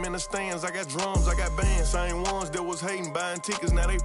them in the stands. I got drums, I got bands. Same ones that was hating, buying tickets, now they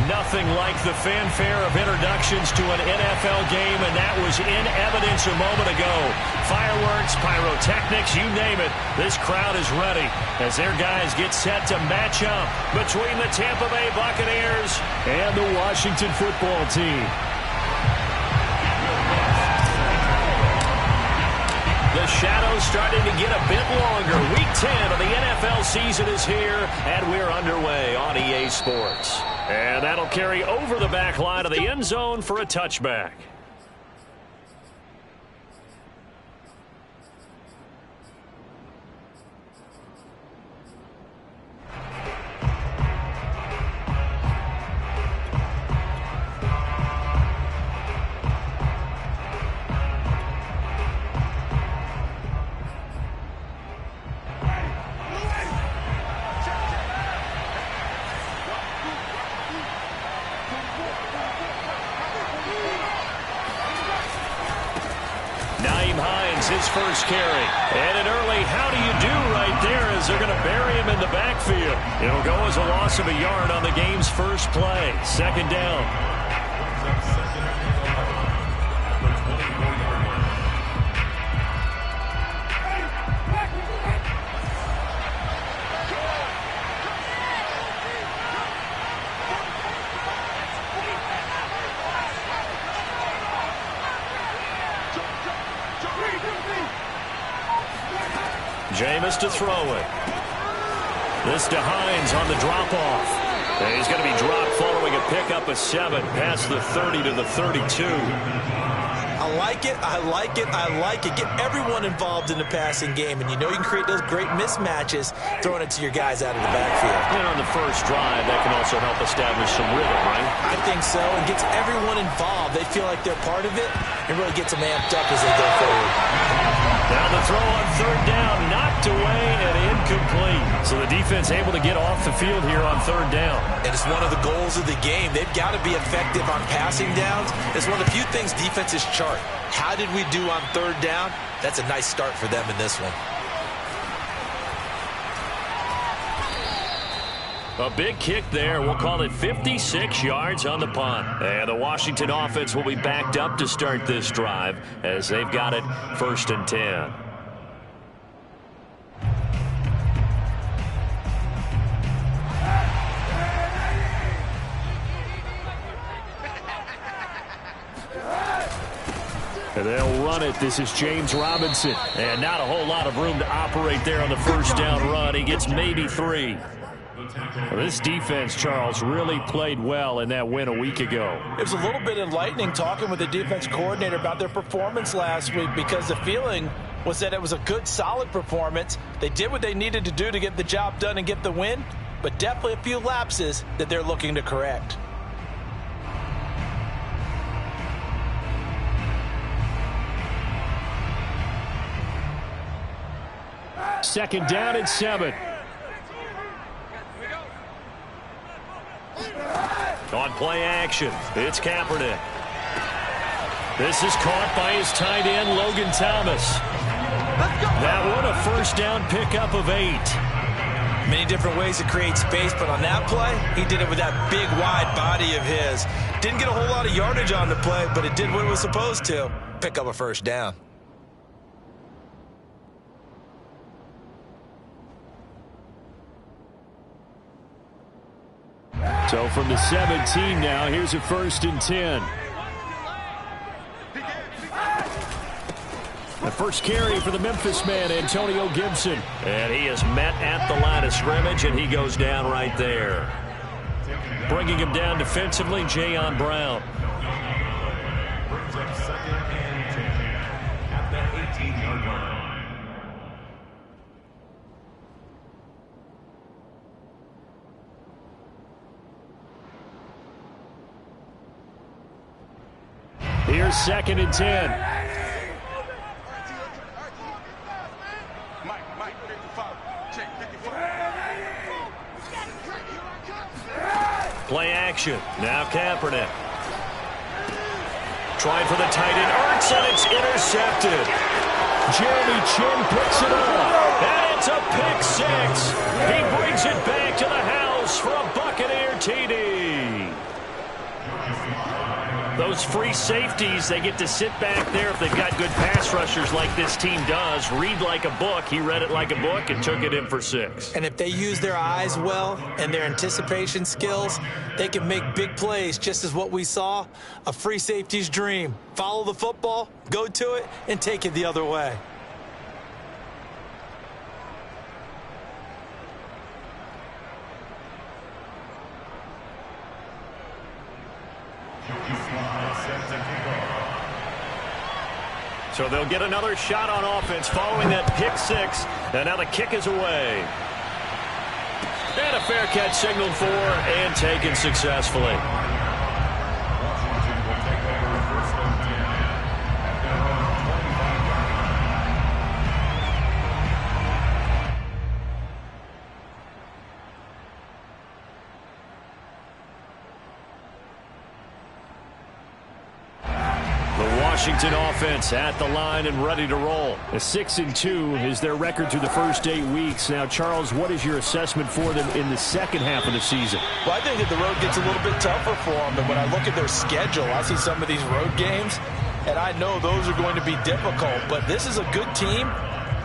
Nothing like the fanfare of introductions to an NFL game, and that was in evidence a moment ago. Fireworks, pyrotechnics, you name it. This crowd is ready as their guys get set to match up between the Tampa Bay Buccaneers and the Washington football team. The shadow's starting to get a bit longer. Week 10 of the NFL season is here, and we're underway on EA Sports. And that'll carry over the back line of the end zone for a touchback. His first carry. And an early how do you do right there as they're going to bury him in the backfield. It'll go as a loss of a yard on the game's first play. Second down. Jameis to throw it. This to Hines on the drop-off. And he's going to be dropped following a pickup of 7 past the 30 to the 32. I like it. I like it. I like it. Get everyone involved in the passing game, and you know you can create those great mismatches throwing it to your guys out of the backfield. And on the first drive, that can also help establish some rhythm, right? I think so. It gets everyone involved. They feel like they're part of it and really gets them amped up as they go forward. Now the throw on third down, knocked away and incomplete. So the defense able to get off the field here on third down. And it's one of the goals of the game. They've got to be effective on passing downs. It's one of the few things defenses chart. How did we do on third down? That's a nice start for them in this one. A big kick there. We'll call it 56 yards on the punt. And the Washington offense will be backed up to start this drive as they've got it 1st and 10. And they'll run it. This is James Robinson. And not a whole lot of room to operate there on the first down run. He gets maybe 3. Well, this defense, Charles, really played well in that win a week ago. It was a little bit enlightening talking with the defense coordinator about their performance last week because the feeling was that it was a good, solid performance. They did what they needed to do to get the job done and get the win, but definitely a few lapses that they're looking to correct. Second down and 7. On play action, it's Kaepernick. This is caught by his tight end, Logan Thomas. That one, a first down pickup of 8. Many different ways to create space, but on that play, he did it with that big, wide body of his. Didn't get a whole lot of yardage on the play, but it did what it was supposed to. Pick up a first down. So from the 17 now, here's a 1st and 10. The first carry for the Memphis man, Antonio Gibson. And he is met at the line of scrimmage, and he goes down right there. Bringing him down defensively, Jayon Brown. Brings up 2nd and 10 at the 18-yard line. Here's 2nd and 10. Play action. Now Kaepernick. Trying for the tight end. Ertz, and it's intercepted. Jeremy Chin picks it up. And it's a pick 6. He brings it back to the house for a Buccaneer TD. Those free safeties, they get to sit back there if they've got good pass rushers like this team does. Read like a book. He read it like a book and took it in for 6. And if they use their eyes well and their anticipation skills, they can make big plays, just as what we saw. A free safety's dream. Follow the football, go to it, and take it the other way. So they'll get another shot on offense following that pick 6. And now the kick is away. And a fair catch signaled for and taken successfully. Washington will take over 1st and 10 at their own 25-yard line. Washington offense at the line and ready to roll. A 6-2 is their record through the first 8 weeks. Now, Charles, what is your assessment for them in the second half of the season? Well, I think that the road gets a little bit tougher for them. And when I look at their schedule, I see some of these road games, and I know those are going to be difficult. But this is a good team,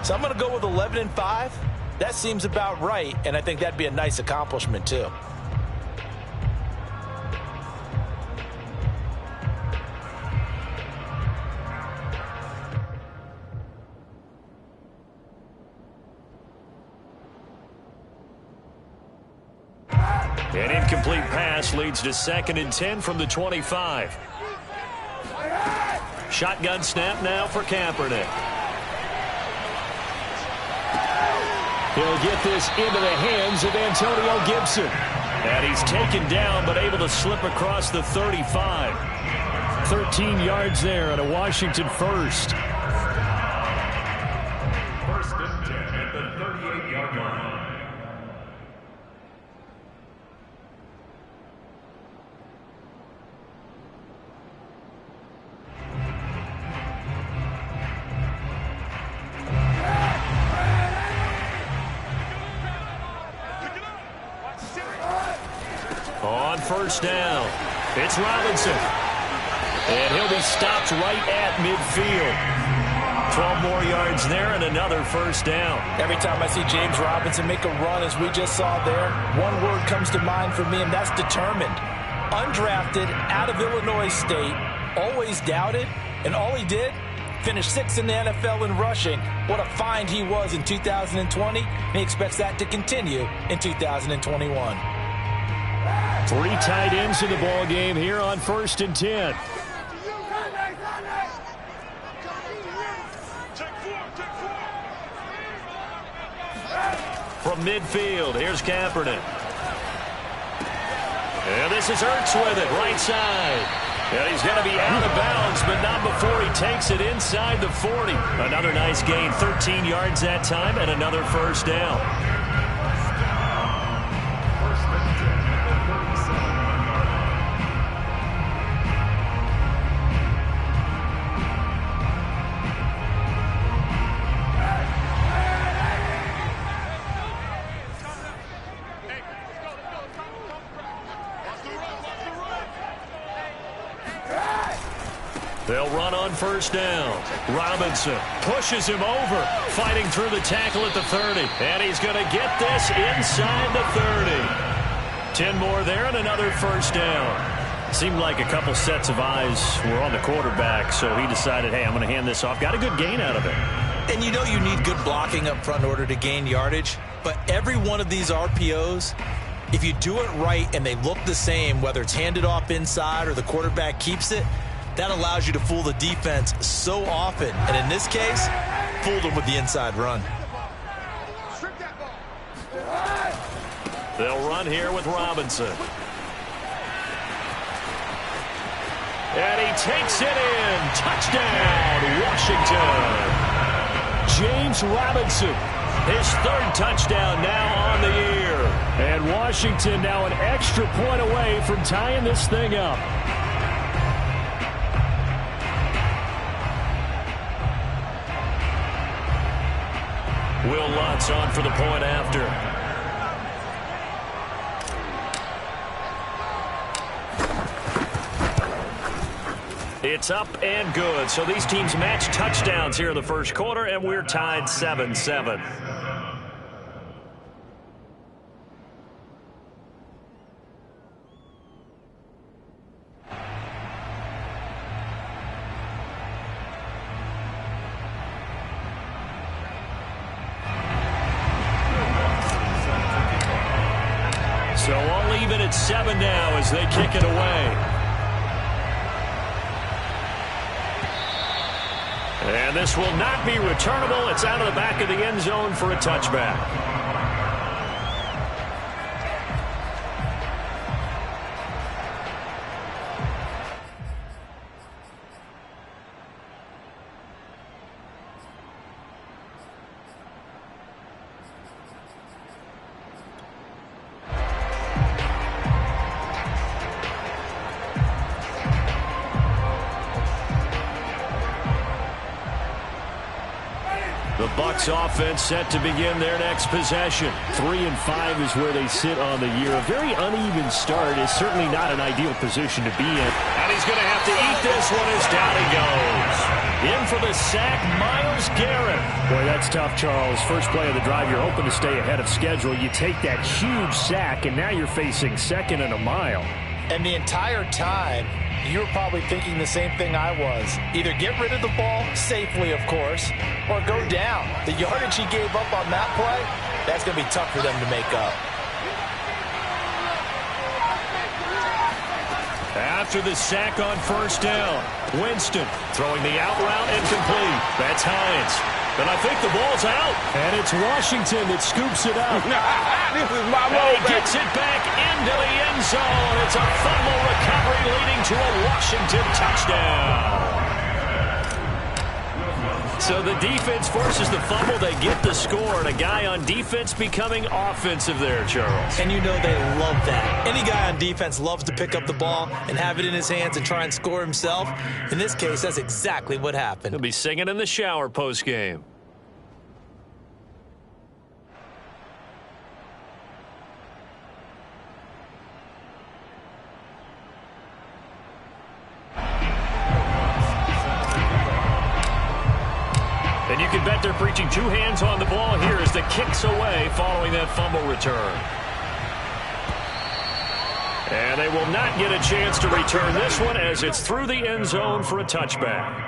so I'm going to go with 11-5. That seems about right, and I think that'd be a nice accomplishment, too. An incomplete pass leads to 2nd and 10 from the 25. Shotgun snap now for Kaepernick. He'll get this into the hands of Antonio Gibson. And he's taken down but able to slip across the 35. 13 yards there at a Washington first. First and 10 at the 38-yard line. On first down, it's Robinson. And he'll be stopped right at midfield. 12 more yards there and another first down. Every time I see James Robinson make a run, as we just saw there, one word comes to mind for me, and that's determined. Undrafted, out of Illinois State, always doubted, and all he did, finished 6th in the NFL in rushing. What a find he was in 2020, and he expects that to continue in 2021. 3 tight ends in the ball game here on 1st and 10. From midfield, here's Kaepernick. And this is Ertz with it, right side. And he's going to be out of bounds, but not before he takes it inside the 40. Another nice gain, 13 yards that time, and another first down. They'll run on first down. Robinson pushes him over, fighting through the tackle at the 30. And he's going to get this inside the 30. 10 more there and another first down. Seemed like a couple sets of eyes were on the quarterback, so he decided, hey, I'm going to hand this off. Got a good gain out of it. And you know you need good blocking up front in order to gain yardage, but every one of these RPOs, if you do it right and they look the same, whether it's handed off inside or the quarterback keeps it, that allows you to fool the defense so often. And in this case, fooled them with the inside run. They'll run here with Robinson. And he takes it in. Touchdown, Washington. James Robinson, his 3rd touchdown now on the year. And Washington now an extra point away from tying this thing up. Will Lutz on for the point after. It's up and good. So these teams match touchdowns here in the first quarter, and we're tied 7-7. So all even at 7 now as they kick it away. And this will not be returnable. It's out of the back of the end zone for a touchback. The Bucs offense set to begin their next possession. 3-5 is where they sit on the year. A very uneven start is certainly not an ideal position to be in. And he's going to have to eat this one as down he goes. In for the sack, Myles Garrett. Boy, that's tough, Charles. First play of the drive, you're hoping to stay ahead of schedule. You take that huge sack, and now you're facing 2nd and a mile. And the entire time, you were probably thinking the same thing I was. Either get rid of the ball, safely of course, or go down. The yardage he gave up on that play, that's going to be tough for them to make up. After the sack on first down, Winston throwing the out route incomplete. That's Hines. And I think the ball's out. And it's Washington that scoops it up. This is my and he gets it back into the end zone. It's a fumble recovery leading to a Washington touchdown. So the defense forces the fumble. They get the score, and a guy on defense becoming offensive there, Charles. And you know they love that. Any guy on defense loves to pick up the ball and have it in his hands and try and score himself. In this case, that's exactly what happened. He'll be singing in the shower post-game. And you can bet they're preaching two hands on the ball here as the kick's away following that fumble return. And they will not get a chance to return this one as it's through the end zone for a touchback.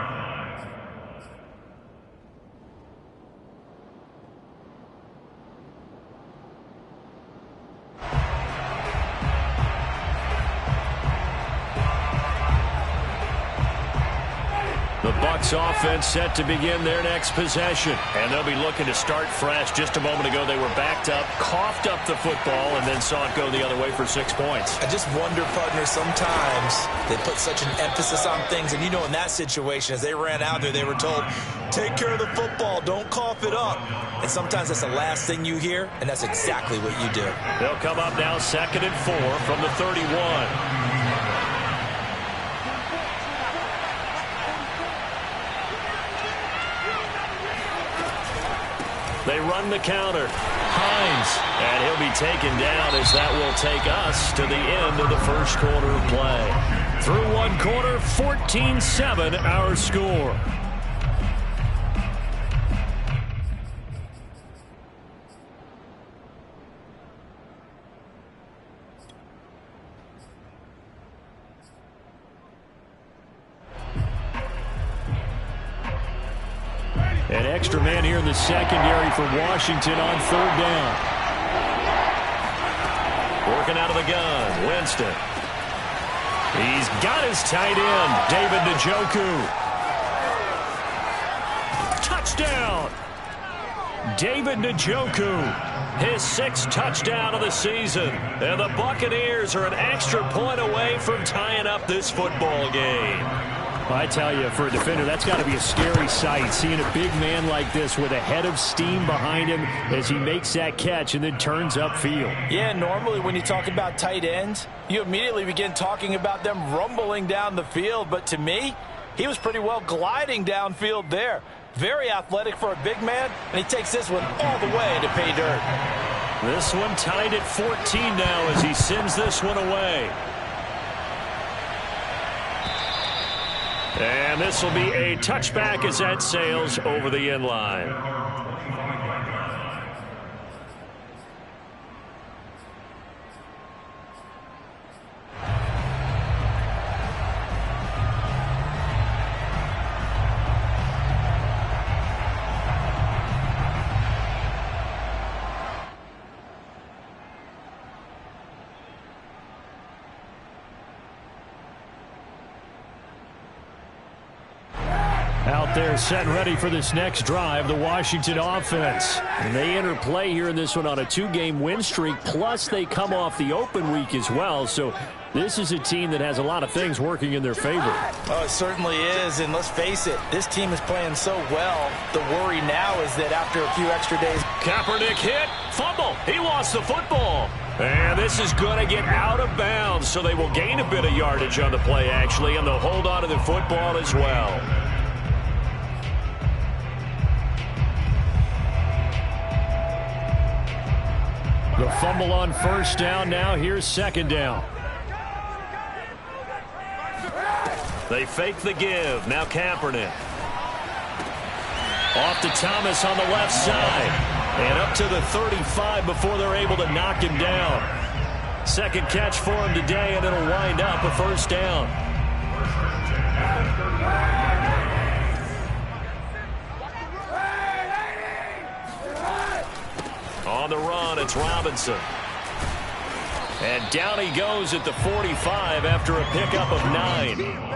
The Bucs offense set to begin their next possession. And they'll be looking to start fresh. Just a moment ago, they were backed up, coughed up the football, and then saw it go the other way for 6 points. I just wonder, partner, sometimes they put such an emphasis on things. And, you know, in that situation, as they ran out there, they were told, take care of the football, don't cough it up. And sometimes that's the last thing you hear, and that's exactly what you do. They'll come up now 2nd and 4 from the 31. They run the counter. Hines. And he'll be taken down as that will take us to the end of the first quarter of play. Through one quarter, 14-7 our score. An extra man here in the secondary for Washington on 3rd down. Working out of the gun, Winston. He's got his tight end, David Njoku. Touchdown! David Njoku, his 6th touchdown of the season. And the Buccaneers are an extra point away from tying up this football game. I tell you, for a defender, that's got to be a scary sight, seeing a big man like this with a head of steam behind him as he makes that catch and then turns upfield. Yeah, normally when you talk about tight ends, you immediately begin talking about them rumbling down the field. But to me, he was pretty well gliding downfield there. Very athletic for a big man, and he takes this one all the way to pay dirt. This one tied at 14 now as he sends this one away. And this will be a touchback as that sails over the end line. Out there set and ready for this next drive, the Washington offense. And they enter play here in this one on a 2-game win streak, plus they come off the open week as well. So this is a team that has a lot of things working in their favor. Oh, it certainly is, and let's face it, this team is playing so well. The worry now is that after a few extra days... Kaepernick hit, fumble, he lost the football. And this is going to get out of bounds, so they will gain a bit of yardage on the play, actually, and they'll hold on to the football as well. The fumble on first down. Now here's 2nd down. They fake the give. Now Kaepernick. Off to Thomas on the left side. And up to the 35 before they're able to knock him down. 2nd catch for him today, and it'll wind up a 1st down. On the run, it's Robinson. And down he goes at the 45 after a pickup of 9.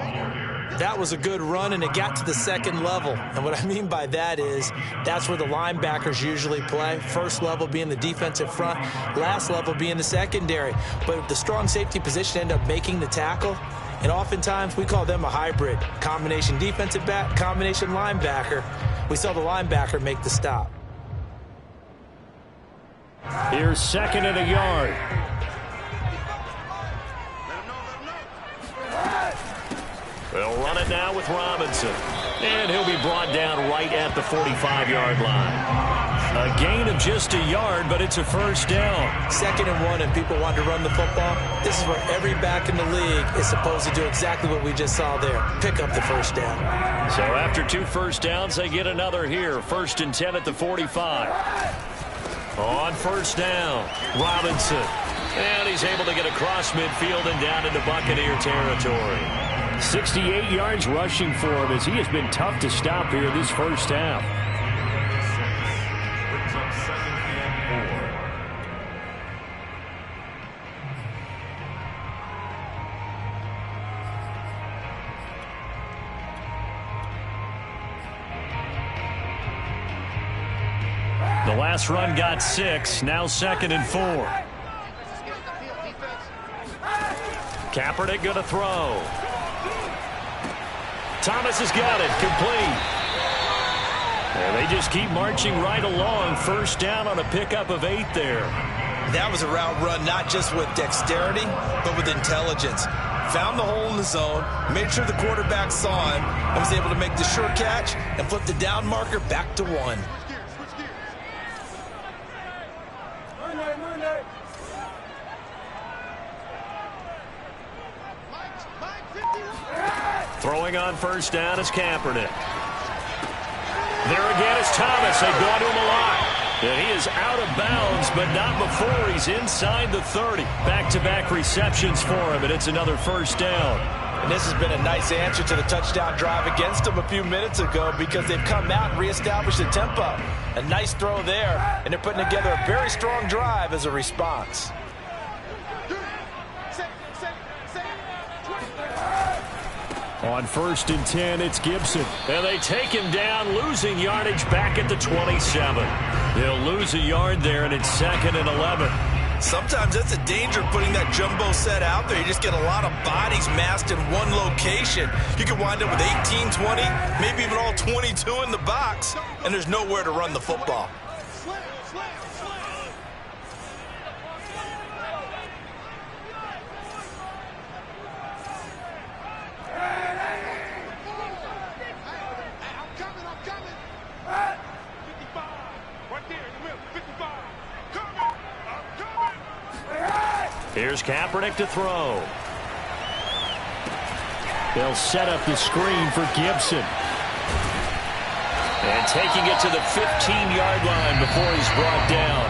That was a good run, and it got to the second level. And what I mean by that is that's where the linebackers usually play. First level being the defensive front, last level being the secondary. But the strong safety position ended up making the tackle, and oftentimes we call them a hybrid. Combination defensive back, combination linebacker. We saw the linebacker make the stop. Here's 2nd and a yard. They'll run it now with Robinson. And he'll be brought down right at the 45-yard line. A gain of just a yard, but it's a first down. 2nd and 1, and people want to run the football. This is where every back in the league is supposed to do exactly what we just saw there. Pick up the first down. So after 2 first downs, they get another here. 1st and 10 at the 45. On first down, Robinson. And he's able to get across midfield and down into Buccaneer territory. 68 yards rushing for him as he has been tough to stop here this first half. Brings up 2nd and 4. The last run got 6, now 2nd and 4. Kaepernick going to throw. Thomas has got it, complete. And they just keep marching right along. First down on a pickup of 8 there. That was a route run not just with dexterity, but with intelligence. Found the hole in the zone, made sure the quarterback saw him, and was able to make the sure catch and flip the down marker back to 1. Throwing on first down is Kaepernick. There again is Thomas. They've gone to him a lot. And he is out of bounds, but not before he's inside the 30. Back-to-back receptions for him, and it's another first down. And this has been a nice answer to the touchdown drive against them a few minutes ago because they've come out and reestablished the tempo. A nice throw there, and they're putting together a very strong drive as a response. On 1st and 10, it's Gibson. And they take him down, losing yardage back at the 27. They'll lose a yard there, and it's 2nd and 11. Sometimes that's a danger putting that jumbo set out there. You just get a lot of bodies massed in one location. You can wind up with 18, 20, maybe even all 22 in the box, and there's nowhere to run the football. Here's Kaepernick to throw. They'll set up the screen for Gibson. And taking it to the 15-yard line before he's brought down.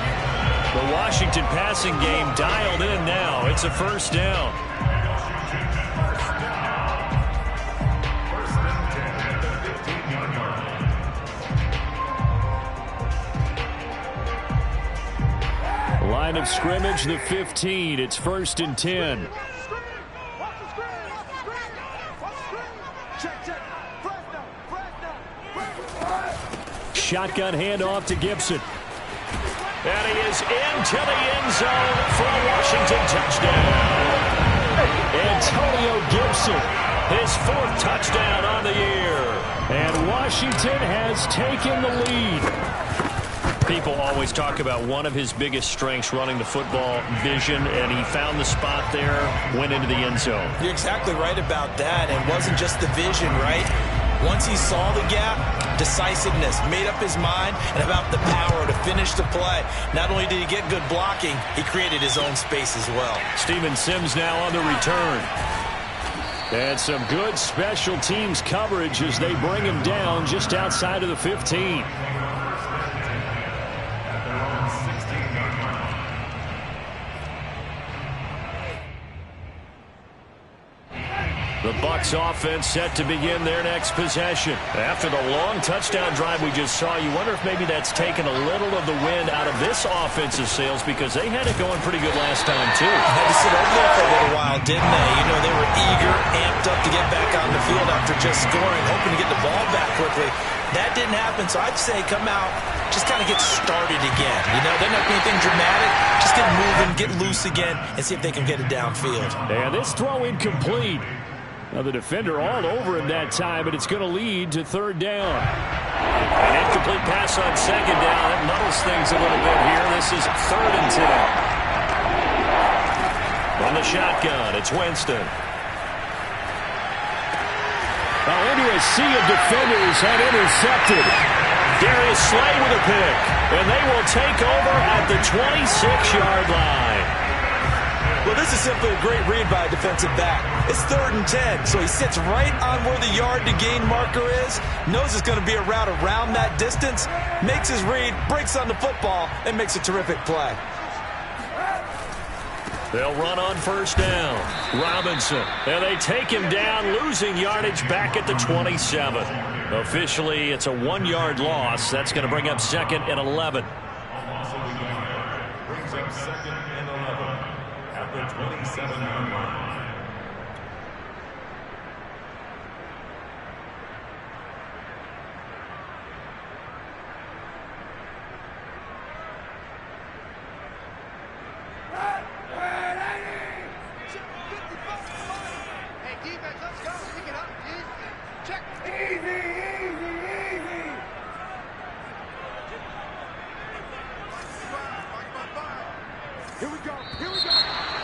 The Washington passing game dialed in now. It's a first down. First and 10 at the 15-yard line. Line of scrimmage, the 15. It's 1st and 10. Shotgun handoff to Gibson. And he is into the end zone for a Washington touchdown. Antonio Gibson, his 4th touchdown on the year. And Washington has taken the lead. People always talk about one of his biggest strengths, running the football, vision, and he found the spot there, went into the end zone. You're exactly right about that. It wasn't just the vision, right? Once he saw the gap, decisiveness, made up his mind, and about the power to finish the play. Not only did he get good blocking, he created his own space as well. Steven Sims now on the return. And some good special teams coverage as they bring him down just outside of the 15. The Bucs offense set to begin their next possession. After the long touchdown drive we just saw, you wonder if maybe that's taken a little of the wind out of this offense's sails because they had it going pretty good last time, too. Had to sit over there for a little while, didn't they? You know, they were eager, amped up to get back on the field after just scoring, hoping to get the ball back quickly. That didn't happen, so I'd say come out, just kind of get started again. You know, doesn't have to be anything dramatic. Just get moving, get loose again, and see if they can get it downfield. And this throw incomplete. Now the defender all over him that time, but it's going to lead to third down. An incomplete pass on second down. That muddles things a little bit here. This is 3rd and 10. On the shotgun, it's Winston. Now into a sea of defenders and intercepted. Darius Slay with a pick. And they will take over at the 26-yard line. Well, this is simply a great read by a defensive back. It's 3rd and 10, so he sits right on where the yard-to-gain marker is, knows it's going to be a route around that distance, makes his read, breaks on the football, and makes a terrific play. They'll run on first down. Robinson. And they take him down, losing yardage back at the 27. Officially, it's a 1-yard loss. That's going to bring up 2nd and 11. Brings up 2nd and 11 at the 27-yard line.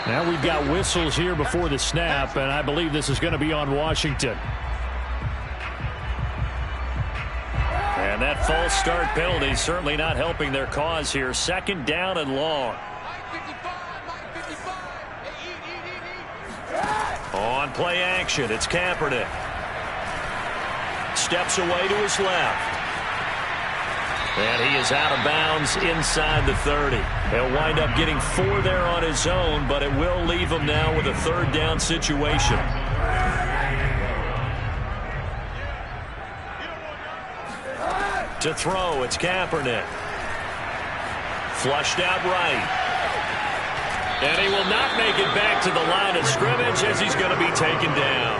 Now we've got whistles here before the snap, and I believe this is going to be on Washington. And that false start penalty certainly not helping their cause here. 2nd down and long. On play action, it's Kaepernick. Steps away to his left. And he is out of bounds inside the 30. He'll wind up getting 4 there on his own, but it will leave him now with a 3rd down situation. To throw, it's Kaepernick. Flushed out right. And he will not make it back to the line of scrimmage as he's going to be taken down.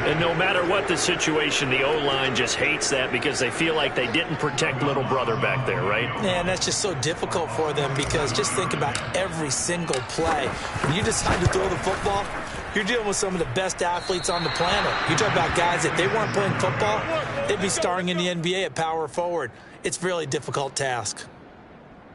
And no matter what the situation, the O-line just hates that because they feel like they didn't protect little brother back there, right? And that's just so difficult for them because just think about every single play. When you decide to throw the football, you're dealing with some of the best athletes on the planet. You talk about guys, if they weren't playing football, they'd be starring in the NBA at power forward. It's a really difficult task.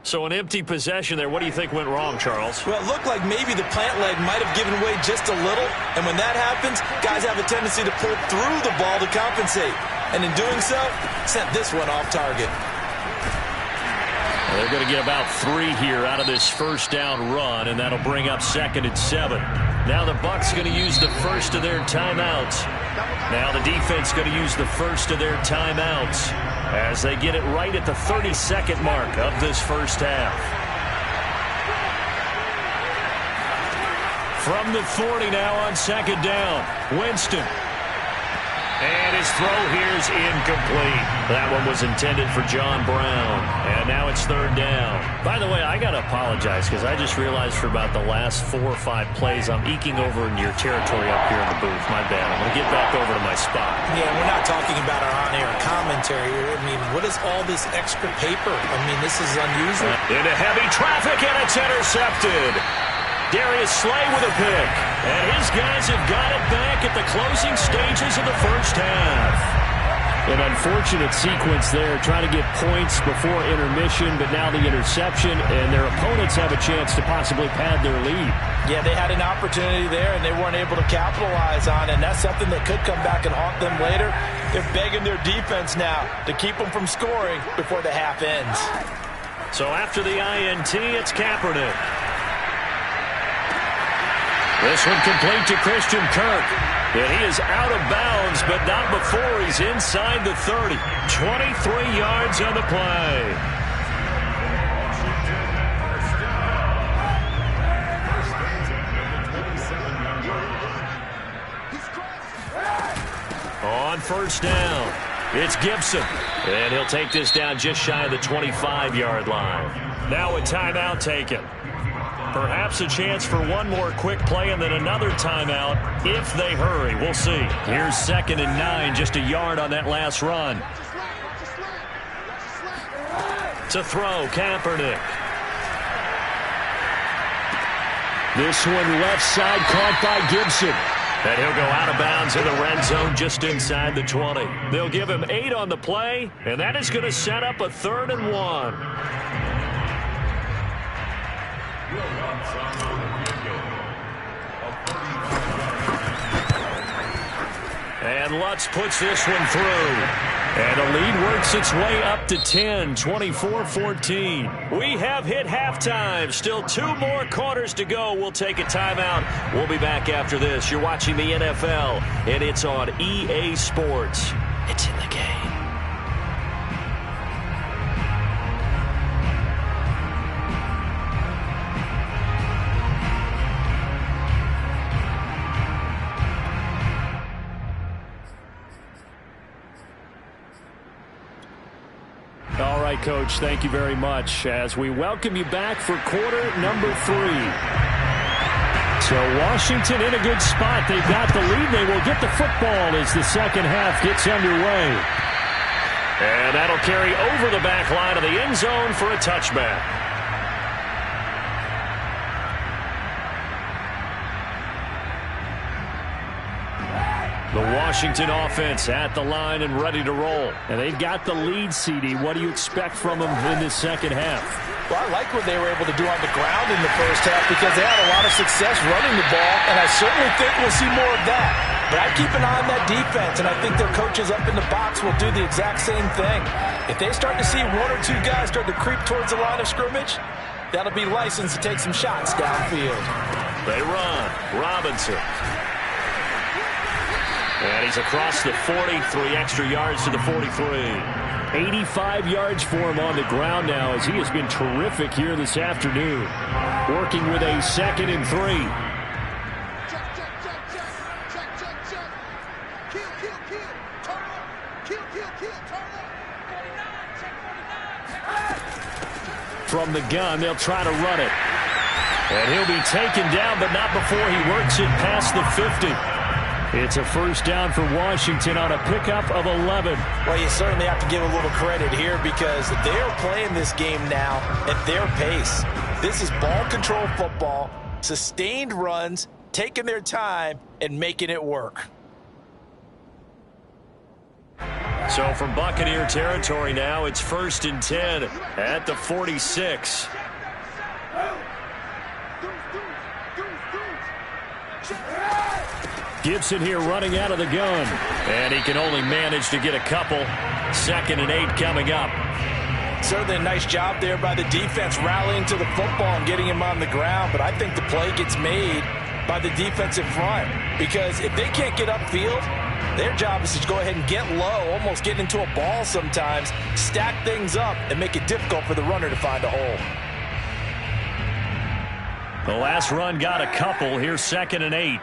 So an empty possession there. What do you think went wrong, Charles? Well, it looked like maybe the plant leg might have given way just a little. And when that happens, guys have a tendency to pull through the ball to compensate. And in doing so, sent this one off target. Well, they're going to get about 3 here out of this first down run, and that'll bring up 2nd and 7. Now the Bucs going to use the first of their timeouts. Now the defense going to use the first of their timeouts as they get it right at the 32nd mark of this first half. From the 40 now on 2nd down, Winston. And his throw here is incomplete. That one was intended for John Brown. And now it's 3rd down. By the way, I got to apologize because I just realized for about the last 4 or 5 plays, I'm eking over into your territory up here in the booth. My bad. I'm going to get back over to my spot. Yeah, we're not talking about our on-air commentary. I mean, what is all this extra paper? I mean, this is unusual. Into heavy traffic, and it's intercepted. Darius Slay with a pick. And his guys have got it back at the closing stages of the first half. An unfortunate sequence there, trying to get points before intermission, but now the interception, and their opponents have a chance to possibly pad their lead. Yeah, they had an opportunity there, and they weren't able to capitalize on it, and that's something that could come back and haunt them later. They're begging their defense now to keep them from scoring before the half ends. So after the INT, it's Kaepernick. This one complete to Christian Kirk. And he is out of bounds, but not before he's inside the 30. 23 yards on the play. On first down, it's Gibson. And he'll take this down just shy of the 25-yard line. Now a timeout taken. Perhaps a chance for one more quick play and then another timeout if they hurry. We'll see. Here's 2nd and 9, just a yard on that last run. To throw, Kaepernick. This one left side caught by Gibson. And he'll go out of bounds in the red zone just inside the 20. They'll give him 8 on the play, and that is going to set up a 3rd and 1. And Lutz puts this one through. And the lead works its way up to 10, 24-14. We have hit halftime. Still 2 more quarters to go. We'll take a timeout. We'll be back after this. You're watching the NFL, and it's on EA Sports. It's in the game. Coach, thank you very much as we welcome you back for quarter number 3. So Washington in a good spot. They've got the lead. They will get the football as the second half gets underway. And that'll carry over the back line of the end zone for a touchback. The Washington offense at the line and ready to roll. And they've got the lead, CD. What do you expect from them in this second half? Well, I like what they were able to do on the ground in the first half because they had a lot of success running the ball, and I certainly think we'll see more of that. But I keep an eye on that defense, and I think their coaches up in the box will do the exact same thing. If they start to see 1 or 2 guys start to creep towards the line of scrimmage, that'll be licensed to take some shots downfield. They run. Robinson. And he's across the 40, 3 extra yards to the 43. 85 yards for him on the ground now as he has been terrific here this afternoon. Working with a 2nd and 3. From the gun, they'll try to run it. And he'll be taken down, but not before he works it past the 50. It's a first down for Washington on a pickup of 11. Well, you certainly have to give a little credit here because they're playing this game now at their pace. This is ball control football, sustained runs, taking their time, and making it work. So from Buccaneer territory now, it's 1st and 10 at the 46. Gibson here running out of the gun. And he can only manage to get a couple. 2nd and 8 coming up. Certainly a nice job there by the defense rallying to the football and getting him on the ground. But I think the play gets made by the defensive front. Because if they can't get upfield, their job is to go ahead and get low, almost get into a ball sometimes, stack things up, and make it difficult for the runner to find a hole. The last run got a couple. Here's 2nd and 8.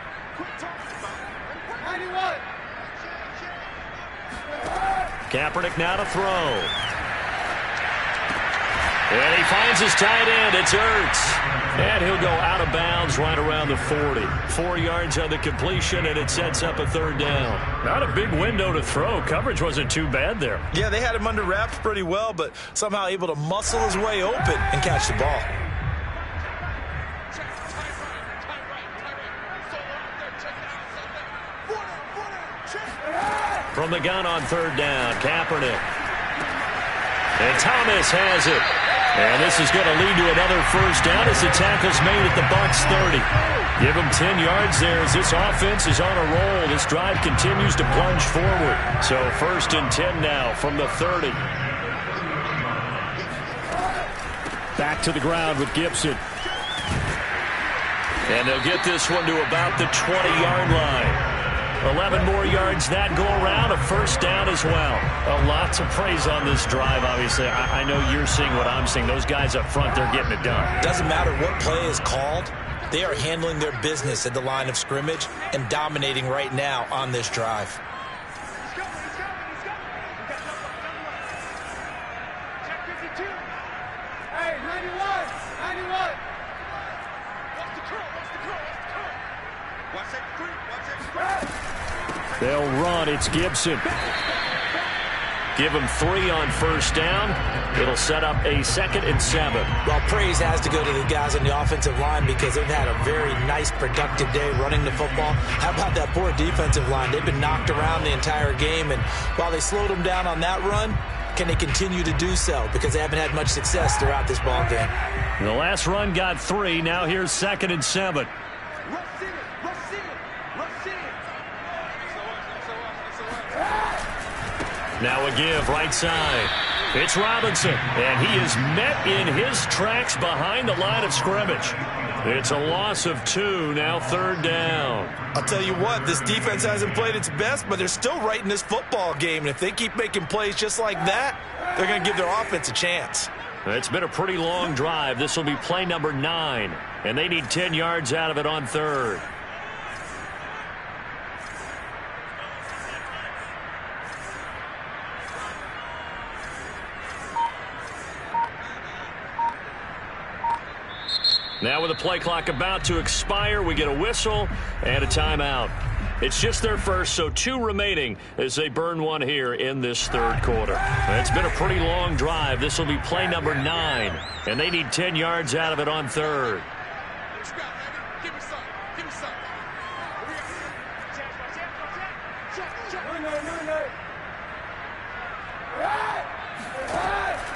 Kaepernick now to throw. And he finds his tight end. It's Ertz. And he'll go out of bounds right around the 40. 4 yards on the completion, and it sets up a 3rd down. Not a big window to throw. Coverage wasn't too bad there. Yeah, they had him under wraps pretty well, but somehow able to muscle his way open and catch the ball. From the gun on 3rd down, Kaepernick. And Thomas has it. And this is going to lead to another first down as the tackle's made at the Bucs 30. Give them 10 yards there as this offense is on a roll. This drive continues to plunge forward. So 1st and 10 now from the 30. Back to the ground with Gibson. And they'll get this one to about the 20-yard line. 11 more yards that go around, a first down as well. A lot to praise on this drive, obviously. I know you're seeing what I'm seeing. Those guys up front, they're getting it done. Doesn't matter what play is called. They are handling their business at the line of scrimmage and dominating right now on this drive. They'll run. It's Gibson. Give him 3 on first down. It'll set up a 2nd and 7. Well, praise has to go to the guys on the offensive line because they've had a very nice, productive day running the football. How about that poor defensive line? They've been knocked around the entire game, and while they slowed them down on that run, can they continue to do so? Because they haven't had much success throughout this ball game. The last run got 3. Now here's 2nd and 7. Now a give right side. It's Robinson, and he is met in his tracks behind the line of scrimmage. It's a loss of 2, now 3rd down. I'll tell you what, this defense hasn't played its best, but they're still right in this football game. And if they keep making plays just like that, they're going to give their offense a chance. It's been a pretty long drive. This will be play number 9, and they need 10 yards out of it on 3rd. Now with the play clock about to expire, we get a whistle and a timeout. It's just their first, so 2 remaining as they burn 1 here in this 3rd quarter. It's been a pretty long drive. This will be play number 9, and they need 10 yards out of it on 3rd.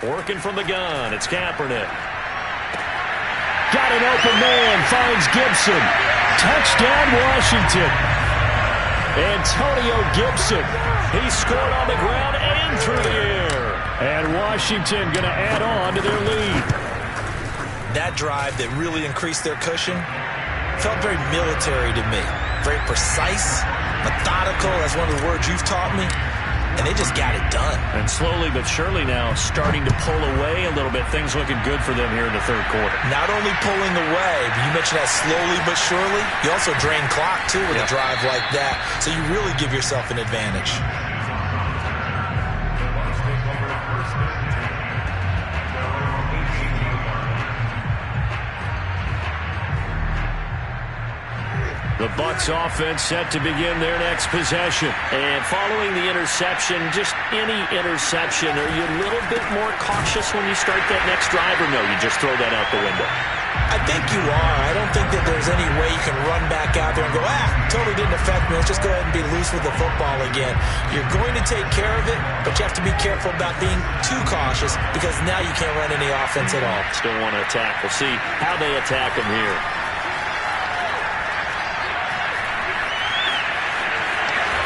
Working from the gun, it's Kaepernick. Got an open man, finds Gibson. Touchdown, Washington. Antonio Gibson. He scored on the ground and through the air. And Washington going to add on to their lead. That drive that really increased their cushion felt very military to me. Very precise, methodical. That's one of the words you've taught me. And they just got it done. And slowly but surely now starting to pull away a little bit. Things looking good for them here in the 3rd quarter. Not only pulling away, but you mentioned that slowly but surely. You also drain clock, too, with a drive like that. So you really give yourself an advantage. The Bucs offense set to begin their next possession. And following the interception, just any interception, are you a little bit more cautious when you start that next drive, or no, you just throw that out the window? I think you are. I don't think that there's any way you can run back out there and go, totally didn't affect me. Let's just go ahead and be loose with the football again. You're going to take care of it, but you have to be careful about being too cautious because now you can't run any offense at all. Still want to attack. We'll see how they attack them here.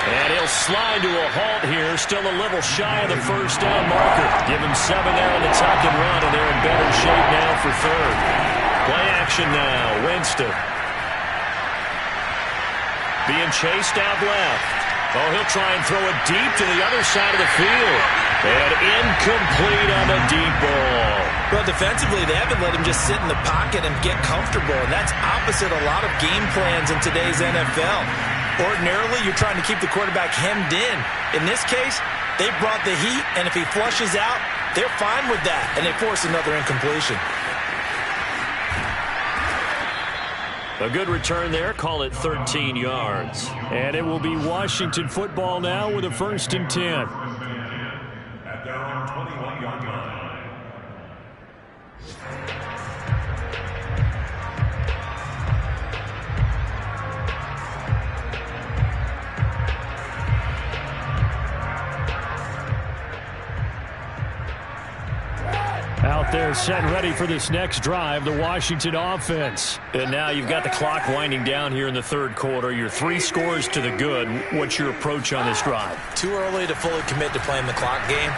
And he'll slide to a halt here, still a little shy of the first down marker. Give him 7 there on the tuck and run, and they're in better shape now for 3rd. Play action now, Winston. Being chased out left. Oh, he'll try and throw it deep to the other side of the field. And incomplete on the deep ball. Well, defensively, they haven't let him just sit in the pocket and get comfortable, and that's opposite a lot of game plans in today's NFL. Ordinarily, you're trying to keep the quarterback hemmed in. In this case, they brought the heat, and if he flushes out, they're fine with that, and they force another incompletion. A good return there. Call it 13 yards. And it will be Washington football now with a 1st and 10. At their own 21-yard line. Out there set and ready for this next drive, the Washington offense. And now you've got the clock winding down here in the 3rd quarter. Your 3 scores to the good. What's your approach on this drive? Too early to fully commit to playing the clock game.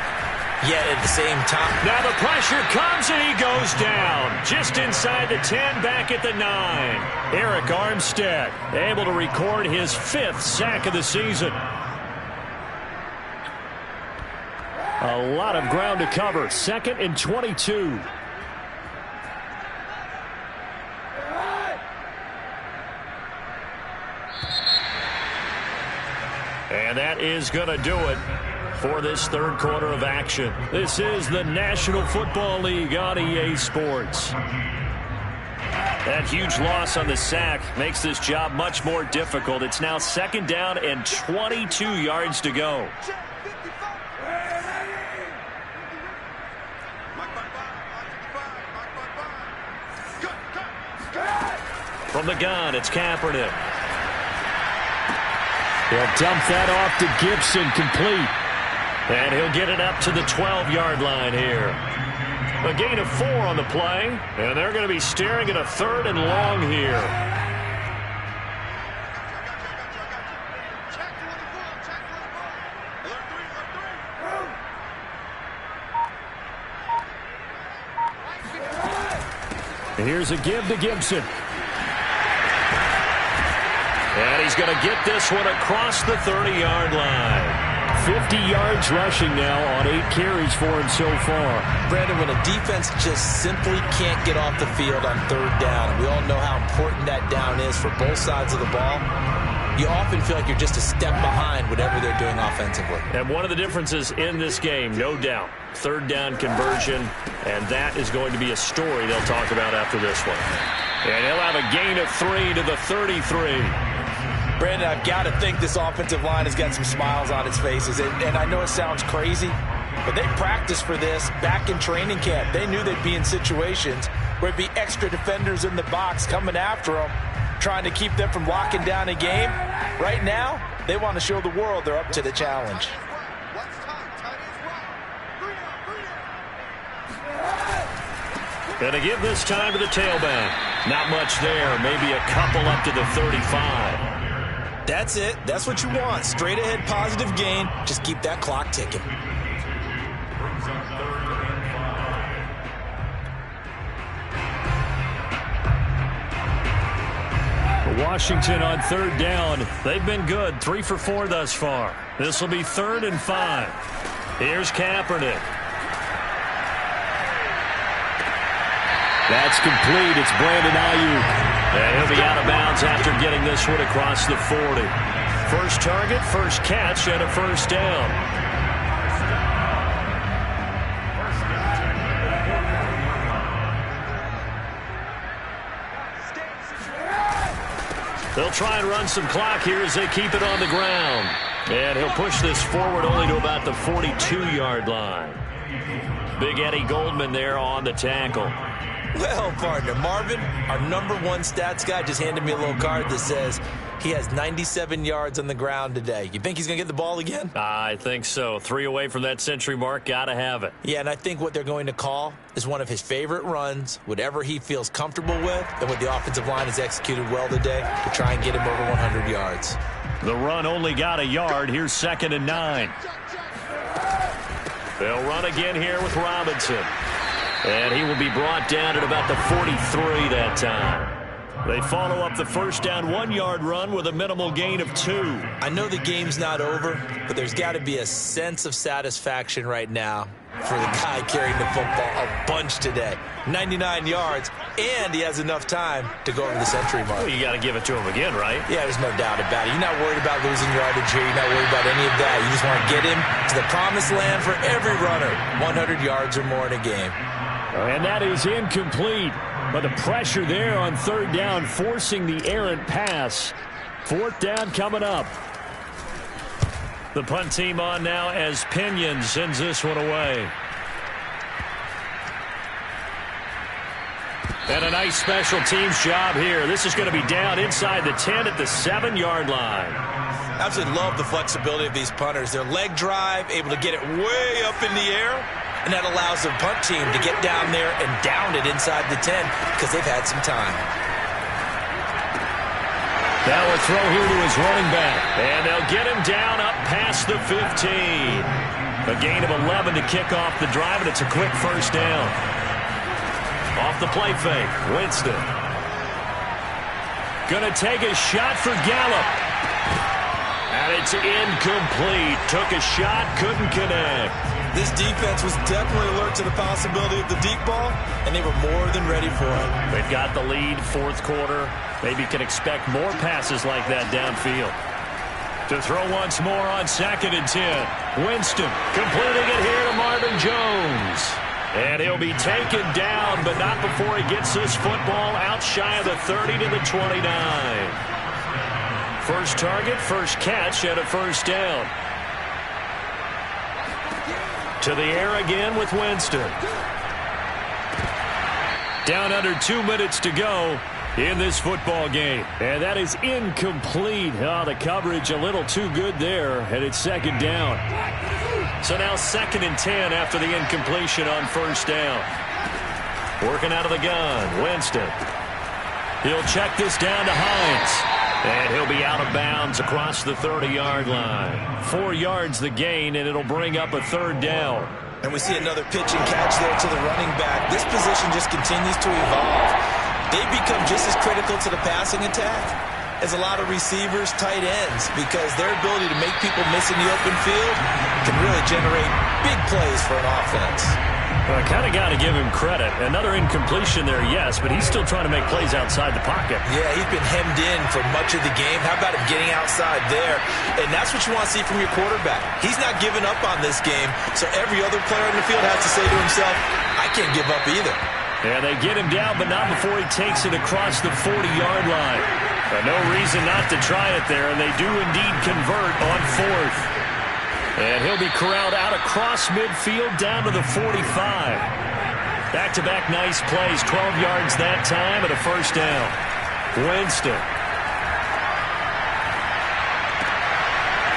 Yet at the same time. Now the pressure comes and he goes down. Just inside the 10, back at the 9. Eric Armstead able to record his 5th sack of the season. A lot of ground to cover. 2nd and 22. And that is going to do it for this 3rd quarter of action. This is the National Football League on EA Sports. That huge loss on the sack makes this job much more difficult. It's now 2nd down and 22 yards to go. From the gun, it's Kaepernick. He'll dump that off to Gibson, complete. And he'll get it up to the 12-yard line here. A gain of 4 on the play, and they're going to be staring at a 3rd and long here. And here's a give to Gibson. And he's going to get this one across the 30-yard line. 50 yards rushing now on 8 carries for him so far. Brandon, when a defense just simply can't get off the field on 3rd down, and we all know how important that down is for both sides of the ball, you often feel like you're just a step behind whatever they're doing offensively. And one of the differences in this game, no doubt, 3rd down conversion, and that is going to be a story they'll talk about after this one. And he'll have a gain of 3 to the 33. Brandon, I've got to think this offensive line has got some smiles on its faces. And I know it sounds crazy, but they practiced for this back in training camp. They knew they'd be in situations where it'd be extra defenders in the box coming after them, trying to keep them from locking down a game. Right now, they want to show the world they're up to the challenge. Gonna give this time to the tailback. Not much there, maybe a couple up to the 35. That's it. That's what you want. Straight ahead positive gain. Just keep that clock ticking. Washington on 3rd down. They've been good. 3 for 4 thus far. This will be 3rd and 5. Here's Kaepernick. That's complete. It's Brandon Ayuk. And he'll be out of bounds after getting this one across the 40. First target, first catch, and a 1st down. They'll try and run some clock here as they keep it on the ground. And he'll push this forward only to about the 42-yard line. Big Eddie Goldman there on the tackle. Well, partner, Marvin, our #1 stats guy, just handed me a little card that says he has 97 yards on the ground today. You think he's going to get the ball again? I think so. 3 away from that century mark. Got to have it. Yeah, and I think what they're going to call is one of his favorite runs, whatever he feels comfortable with, and what the offensive line has executed well today to try and get him over 100 yards. The run only got a yard. Here's 2nd and 9. They'll run again here with Robinson. And he will be brought down at about the 43 that time. They follow up the first down 1-yard run with a minimal gain of 2. I know the game's not over, but there's got to be a sense of satisfaction right now for the guy carrying the football a bunch today. 99 yards, and he has enough time to go over the century mark. Well, you got to give it to him again, right? Yeah, there's no doubt about it. You're not worried about losing yardage here. You're not worried about any of that. You just want to get him to the promised land for every runner. 100 yards or more in a game. And that is incomplete. But the pressure there on 3rd down, forcing the errant pass. 4th down coming up. The punt team on now as Pinion sends this one away. And a nice special teams job here. This is going to be down inside the 10 at the 7-yard line. Absolutely love the flexibility of these punters. Their leg drive, able to get it way up in the air. And that allows the punt team to get down there and down it inside the 10 because they've had some time. Now a throw here to his running back. And they'll get him down up past the 15. A gain of 11 to kick off the drive, and it's a quick 1st down. Off the play fake, Winston. Gonna take a shot for Gallup. And it's incomplete. Took a shot, couldn't connect. This defense was definitely alert to the possibility of the deep ball, and they were more than ready for it. They've got the lead, 4th quarter. Maybe can expect more passes like that downfield. To throw once more on 2nd and 10. Winston completing it here to Marvin Jones. And he'll be taken down, but not before he gets this football out shy of the 30 to the 29. First target, first catch, and a first down. To the air again with Winston. Down under 2 minutes to go in this football game. And that is incomplete. Oh, the coverage a little too good there, and it's second down. So now 2nd and 10 after the incompletion on first down. Working out of the gun, Winston. He'll check this down to Hines. And he'll be out of bounds across the 30-yard line. 4 yards the gain, and it'll bring up a third down. And we see another pitch and catch there to the running back. This position just continues to evolve. They become just as critical to the passing attack as a lot of receivers, tight ends, because their ability to make people miss in the open field can really generate big plays for an offense. Well, I kind of got to give him credit. Another incompletion there, yes, but he's still trying to make plays outside the pocket. Yeah, he's been hemmed in for much of the game. How about him getting outside there? And that's what you want to see from your quarterback. He's not giving up on this game, so every other player in the field has to say to himself, I can't give up either. And they get him down, but not before he takes it across the 40-yard line. No reason not to try it there, and they do indeed convert on 4th. And he'll be corralled out across midfield down to the 45. Back-to-back nice plays, 12 yards that time and a first down. Winston.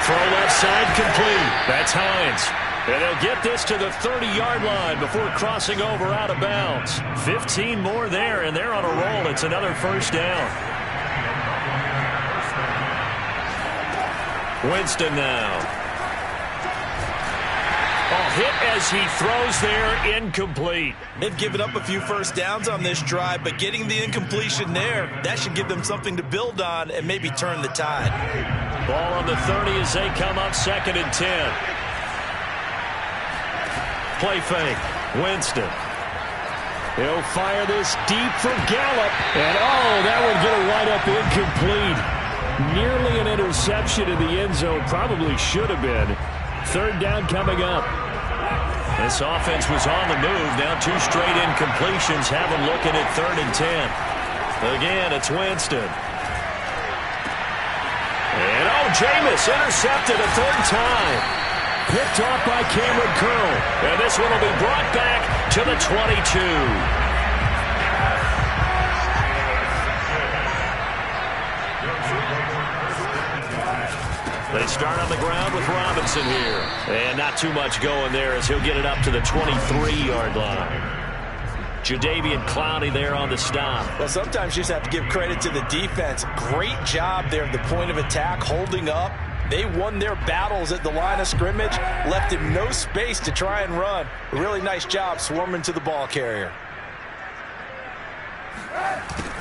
Throw left side complete. That's Hines. And they'll get this to the 30-yard line before crossing over out of bounds. 15 more there, and they're on a roll. It's another first down. Winston now. Hit as he throws there, incomplete. They've given up a few first downs on this drive, but getting the incompletion there, that should give them something to build on and maybe turn the tide. Ball on the 30 as they come up 2nd and 10. Play fake. Winston. He'll fire this deep for Gallup. And, that would get a wide-up incomplete. Nearly an interception in the end zone. Probably should have been. Third down coming up. This offense was on the move. Now 2 straight incompletions have them looking at 3rd and 10. Again, it's Winston. And, Jameis intercepted a 3rd time. Picked off by Cameron Curl. And this one will be brought back to the 22. They start on the ground with Robinson here. And not too much going there as he'll get it up to the 23-yard line. Jadeveon Clowney there on the stop. Well, sometimes you just have to give credit to the defense. Great job there at the point of attack, holding up. They won their battles at the line of scrimmage, left him no space to try and run. A really nice job swarming to the ball carrier.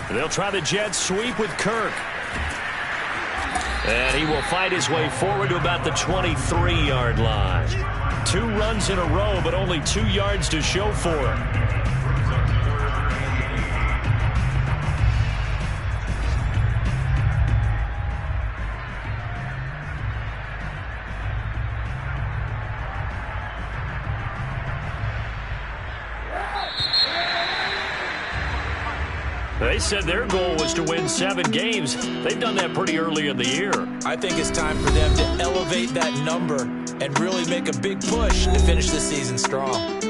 They'll try the jet sweep with Kirk. And he will fight his way forward to about the 23-yard line. 2 runs in a row, but only 2 yards to show for it. They said their goal was to win 7 games. They've done that pretty early in the year. I think it's time for them to elevate that number and really make a big push to finish the season strong.